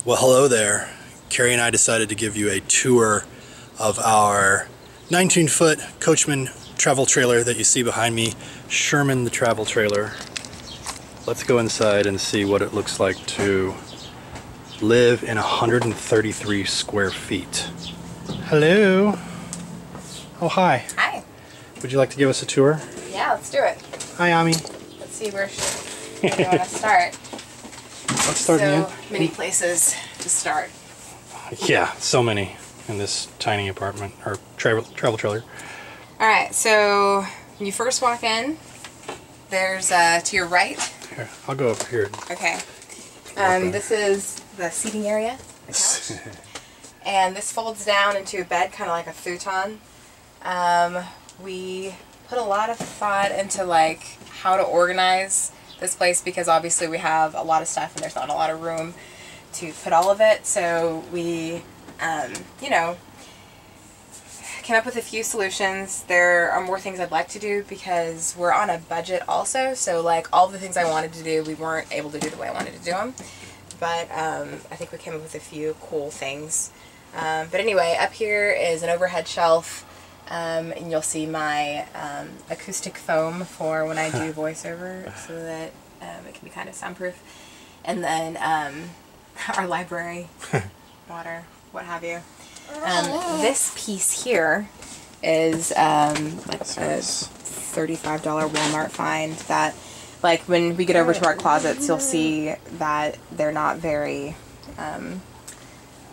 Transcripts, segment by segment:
Well, hello there. Carrie and I decided to give you a tour of our 19-foot Coachman travel trailer that you see behind me, Sherman the travel trailer. Let's go inside and see what it looks like to live in 133 square feet. Hello. Oh, hi. Hi. Would you like to give us a tour? Yeah, let's do it. Hi, Ami. Let's see where do you want to start. Let's start so many places to start. Yeah, so many in this tiny apartment or travel trailer. All right, so when you first walk in, there's to your right. Here, I'll go up here. Okay. This is the seating area, the couch, and this folds down into a bed, kind of like a futon. We put a lot of thought into like how to organize this place because obviously we have a lot of stuff and there's not a lot of room to put all of it. So we, you know, came up with a few solutions. There are more things I'd like to do because we're on a budget also. So like all the things I wanted to do, we weren't able to do the way I wanted to do them. But I think we came up with a few cool things. But anyway, up here is an overhead shelf. And you'll see my acoustic foam for when I do voiceover so that it can be kind of soundproof. And then our library, water, what have you. This piece here is like a $35 Walmart find that, like, when we get over to our closets, you'll see that they're not very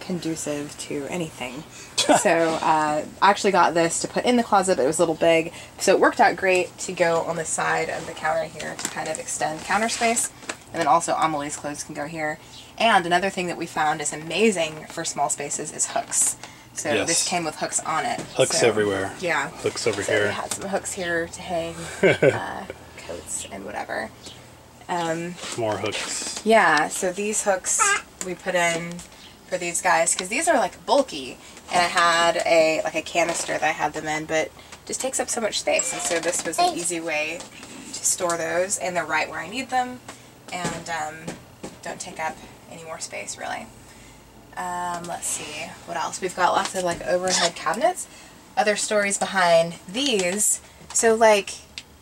conducive to anything. So I actually got this to put in the closet, but it was a little big. So it worked out great to go on the side of the counter here to kind of extend counter space. And then also Amelie's clothes can go here. And another thing that we found is amazing for small spaces is hooks. So yes. This came with hooks on it. Hooks everywhere. Yeah. Hooks over here. We had some hooks here to hang coats and whatever. More hooks. Yeah, so these hooks we put in for these guys because these are like bulky, and I had a canister that I had them in, but it just takes up so much space, and so this was an easy way to store those, and they're right where I need them, and don't take up any more space really. Let's see what else. We've got lots of like overhead cabinets. Other stories behind these. So like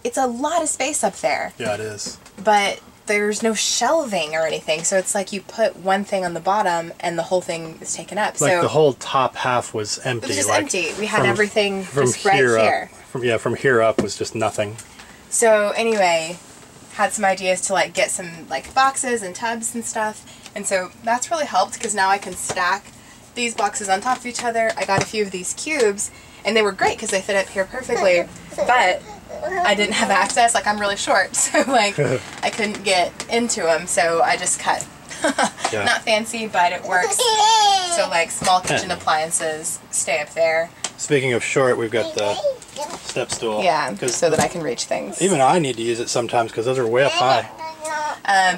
it's a lot of space up there. Yeah, it is. But there's no shelving or anything, so it's like you put one thing on the bottom and the whole thing is taken up. Like so the whole top half was empty. It was just like empty. We had everything from just right here. From here up was just nothing. So anyway, had some ideas to like get some like boxes and tubs and stuff, and so that's really helped because now I can stack these boxes on top of each other. I got a few of these cubes, and they were great because they fit up here perfectly, but I didn't have access. Like, I'm really short, so like I couldn't get into them, so I just cut. Yeah. Not fancy, but it works. So like small kitchen appliances stay up there. Speaking of short, we've got the step stool. Yeah, so that I can reach things. Even I need to use it sometimes because those are way up high.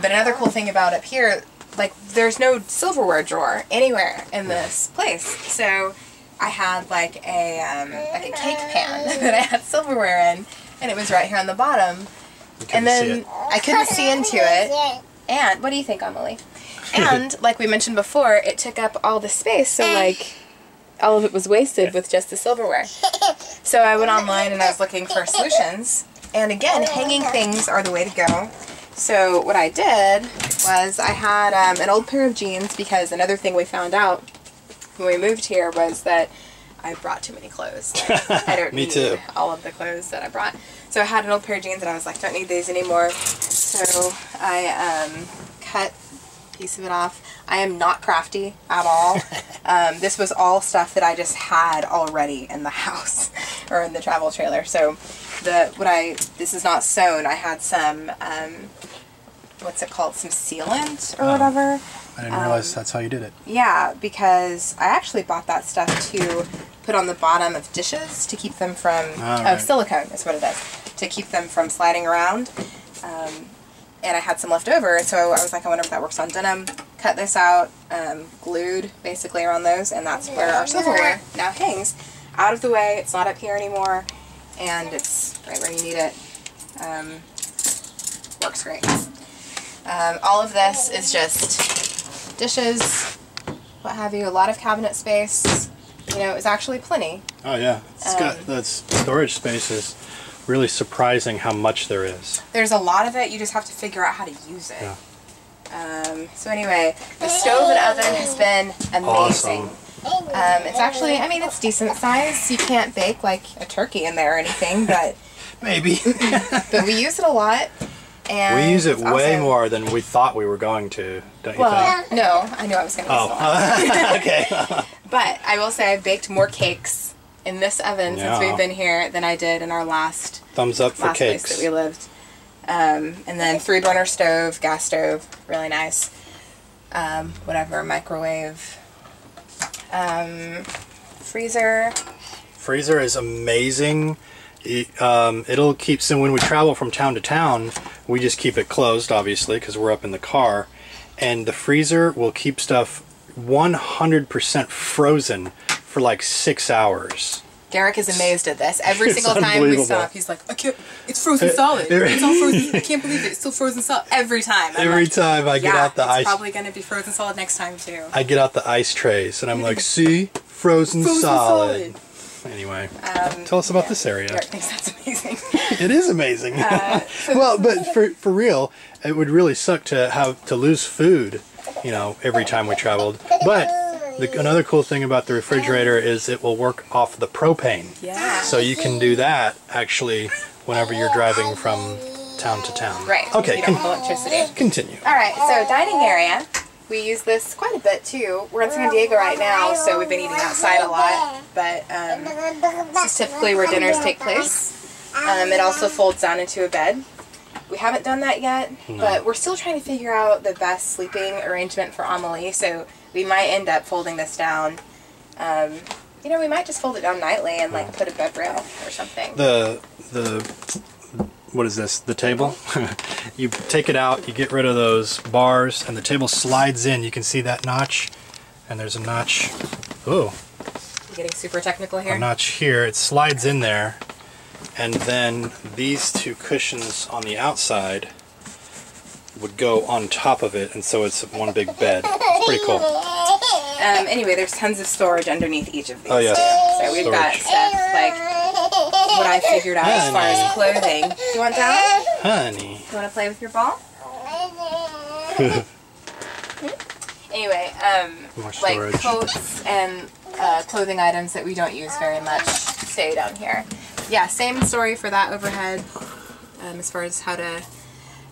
But another cool thing about up here, like there's no silverware drawer anywhere in this place. So I had like a cake pan that I had silverware in, and it was right here on the bottom. And then I couldn't see into it. And what do you think, Amelie? And like we mentioned before, it took up all the space, so like all of it was wasted with just the silverware. So I went online and I was looking for solutions. And again, hanging things are the way to go. So what I did was I had an old pair of jeans, because another thing we found out when we moved here was that I brought too many clothes. I don't Me need too. all of the clothes that I brought. So I had an old pair of jeans and I was like, don't need these anymore. So I cut a piece of it off. I am not crafty at all. This was all stuff that I just had already in the house or in the travel trailer. So this is not sewn. I had some, what's it called? Some sealant or whatever. I didn't realize that's how you did it. Yeah, because I actually bought that stuff to put on the bottom of dishes to keep them from, silicone is what it is, to keep them from sliding around. And I had some left over, so I was like, I wonder if that works on denim. Cut this out, glued basically around those, and that's where our silverware now hangs. Out of the way, it's not up here anymore, and it's right where you need it. Works great. All of this is just dishes, what have you. A lot of cabinet space. You know, it's actually plenty. Oh yeah, it's got the storage space is really surprising how much there is. There's a lot of it. You just have to figure out how to use it. Yeah. So anyway, the stove and oven has been amazing. Awesome. It's actually, I mean, it's decent size. You can't bake like a turkey in there or anything, but maybe. but we use it a lot. And we use it way awesome. more than we thought we were going to, don't you think? No, I knew I was going to Oh, okay. But I will say I've baked more cakes in this oven since we've been here than I did in our last thumbs up for cakes place that we lived. And then 3-burner stove, gas stove, really nice. Whatever, microwave. Freezer. Freezer is amazing. It'll keep, so when we travel from town to town, we just keep it closed, obviously, because we're up in the car. And the freezer will keep stuff 100% frozen for like 6 hours. Derek is amazed at this. Every It's single time we unbelievable. stop, he's like, I can't, it's frozen solid. It's all frozen. I can't believe it. It's still frozen solid. Every time. I'm Every like, time I get out the it's ice. probably going to be frozen solid next time too. I get out the ice trays and I'm like, see? Frozen solid. Anyway, tell us about this area. Derek thinks that's amazing. It is amazing. Well, but for real, it would really suck to lose food, you know, every time we traveled. But another cool thing about the refrigerator is it will work off the propane. Yeah. So you can do that actually whenever you're driving from town to town. Right. Okay. You don't have electricity. Continue. All right. So dining area. We use this quite a bit too. We're in San Diego right now, so we've been eating outside a lot. But this is typically where dinners take place. It also folds down into a bed. We haven't done that yet, but we're still trying to figure out the best sleeping arrangement for Amelie. So we might end up folding this down. You know, we might just fold it down nightly and like put a bed rail or something. What is this? The table? You take it out, you get rid of those bars, and the table slides in. You can see that notch, and there's a notch. Oh, You're getting super technical here. a notch here. It slides in there, and then these two cushions on the outside would go on top of it, and so it's one big bed. It's pretty cool. Anyway, there's tons of storage underneath each of these. Oh, yes. So we've got stuff like what I figured out as far as clothing. Do you want down? Honey. You want to play with your ball? Anyway, More like storage. coats and clothing items that we don't use very much stay down here. Yeah, same story for that overhead as far as how to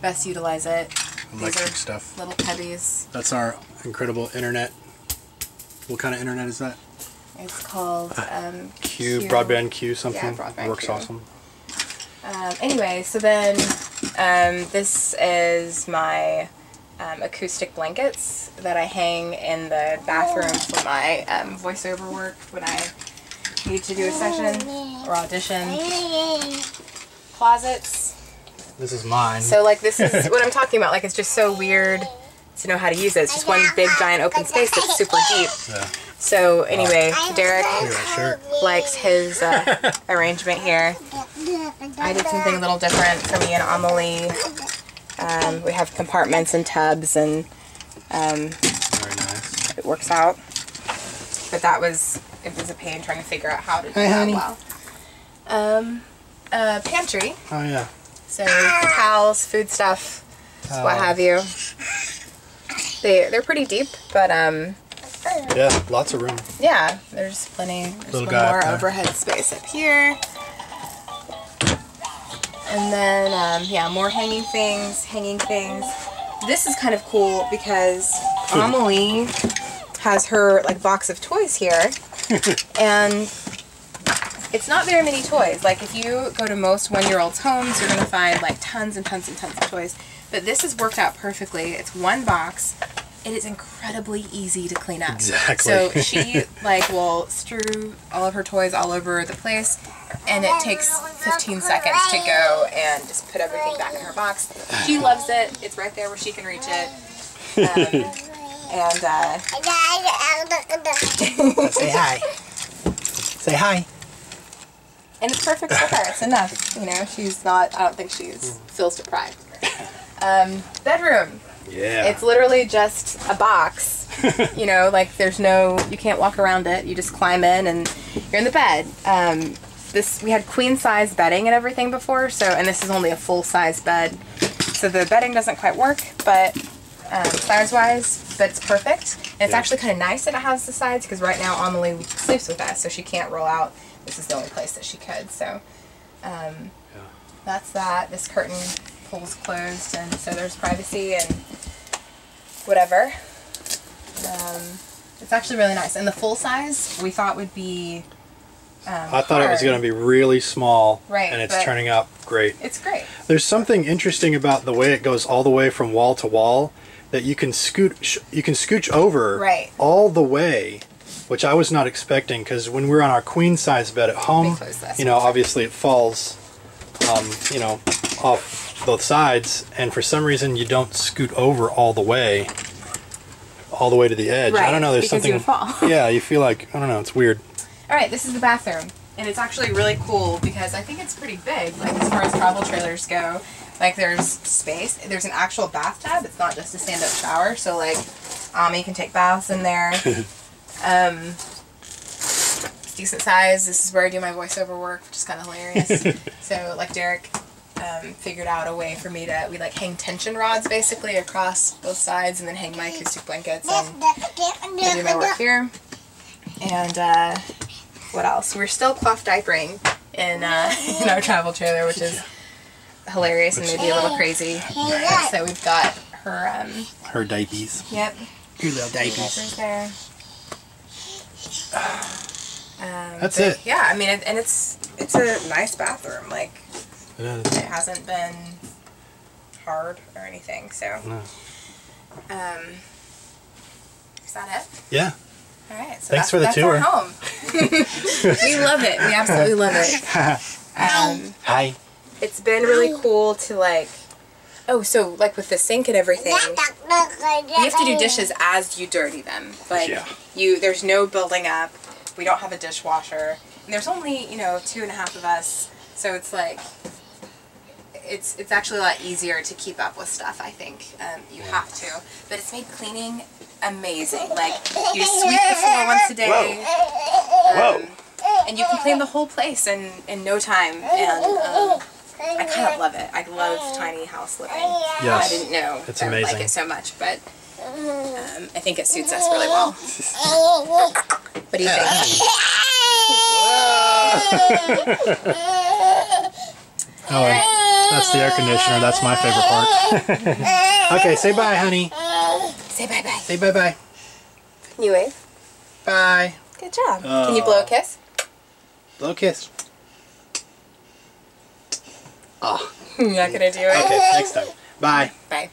best utilize it. Electric stuff. Little cubbies. That's our incredible internet. What kind of internet is that? It's called Q, broadband Q something. Yeah, broadband Works Q. awesome. Anyway, so then this is my acoustic blankets that I hang in the bathroom for my voiceover work when I need to do a session or audition. Closets. This is mine. So like this is what I'm talking about. Like it's just so weird to know how to use it. It's just one big giant open space that's super deep. Yeah. So anyway, Derek Look at that shirt. likes his arrangement here. I did something a little different for me and Amelie. We have compartments and tubs, and Very nice. it works out. But it was a pain trying to figure out how to do Hey, that honey. well. Pantry. Oh yeah. So towels, food stuff, what have you. They're pretty deep, but Yeah, lots of room. yeah, there's plenty. There's Little one guy up more there. overhead space up here. And then, yeah, more hanging things. This is kind of cool because Amelie has her like box of toys here, and it's not very many toys. Like if you go to most one-year-olds' homes, you're gonna find like tons and tons and tons of toys. But this has worked out perfectly. It's one box. It is incredibly easy to clean up. Exactly. So she like will strew all of her toys all over the place, and it takes 15 seconds to go and just put everything back in her box. She loves it. It's right there where she can reach it. Say hi. Say hi. And it's perfect for her. It's enough. You know, she's not, I don't think feels deprived. Bedroom. Yeah. It's literally just a box You know, like you can't walk around it. You just climb in and you're in the bed. We had queen size bedding and everything before, and this is only a full size bed. So the bedding doesn't quite work, but size wise, but it's perfect. And it's actually kind of nice that it has the sides, because right now Amelie sleeps with us, so she can't roll out. This is the only place that she could. So that's that. This curtain pulls closed, and so there's privacy and whatever. It's actually really nice. And the full size we thought would be I thought it was going to be really small, right, and it's turning out great. It's great. There's something interesting about the way it goes all the way from wall to wall, that you can scooch over all the way, which I was not expecting, because when we're on our queen size bed at home, you know, obviously it falls, you know, off both sides, and for some reason you don't scoot over all the way to the edge. Right, I don't know. There's because something. you would fall. Yeah, you feel like, I don't know. It's weird. All right, this is the bathroom, and it's actually really cool because I think it's pretty big. Like as far as travel trailers go, like there's space. There's an actual bathtub. It's not just a stand-up shower. So like, you can take baths in there. It's decent size. This is where I do my voiceover work, which is kind of hilarious. So like Derek figured out a way for me to, we like hang tension rods basically across both sides, and then hang my acoustic blankets, and I do my work here. And what else? We're still cloth diapering in our travel trailer, which is hilarious and maybe a little crazy. So we've got her diapies. Yep. Your little diapies. There. That's it. Yeah, I mean, and it's a nice bathroom. Like it is. It hasn't been hard or anything. So. No. Is that it? Yeah. All right, so thanks for the tour. Our home. We love it. We absolutely love it. Hi. It's been really cool to like. Oh, so like with the sink and everything, you have to do dishes as you dirty them. Like there's no building up. We don't have a dishwasher, and there's only 2.5 of us, so it's like. It's actually a lot easier to keep up with stuff, I think. You have to. But it's made cleaning amazing. Like, you just sweep the floor once a day. Whoa. And you can clean the whole place in no time. And I kind of love it. I love tiny house living. Yes. I didn't know it's I would amazing. like it so much, but I think it suits us really well. What do you think? Oh, that's the air conditioner. That's my favorite part. Okay, say bye, honey. Say bye-bye. Say bye-bye. Can you wave? Bye. Good job. Can you blow a kiss? Blow a kiss. Oh. You're not going to do it? Okay, next time. Bye. Bye.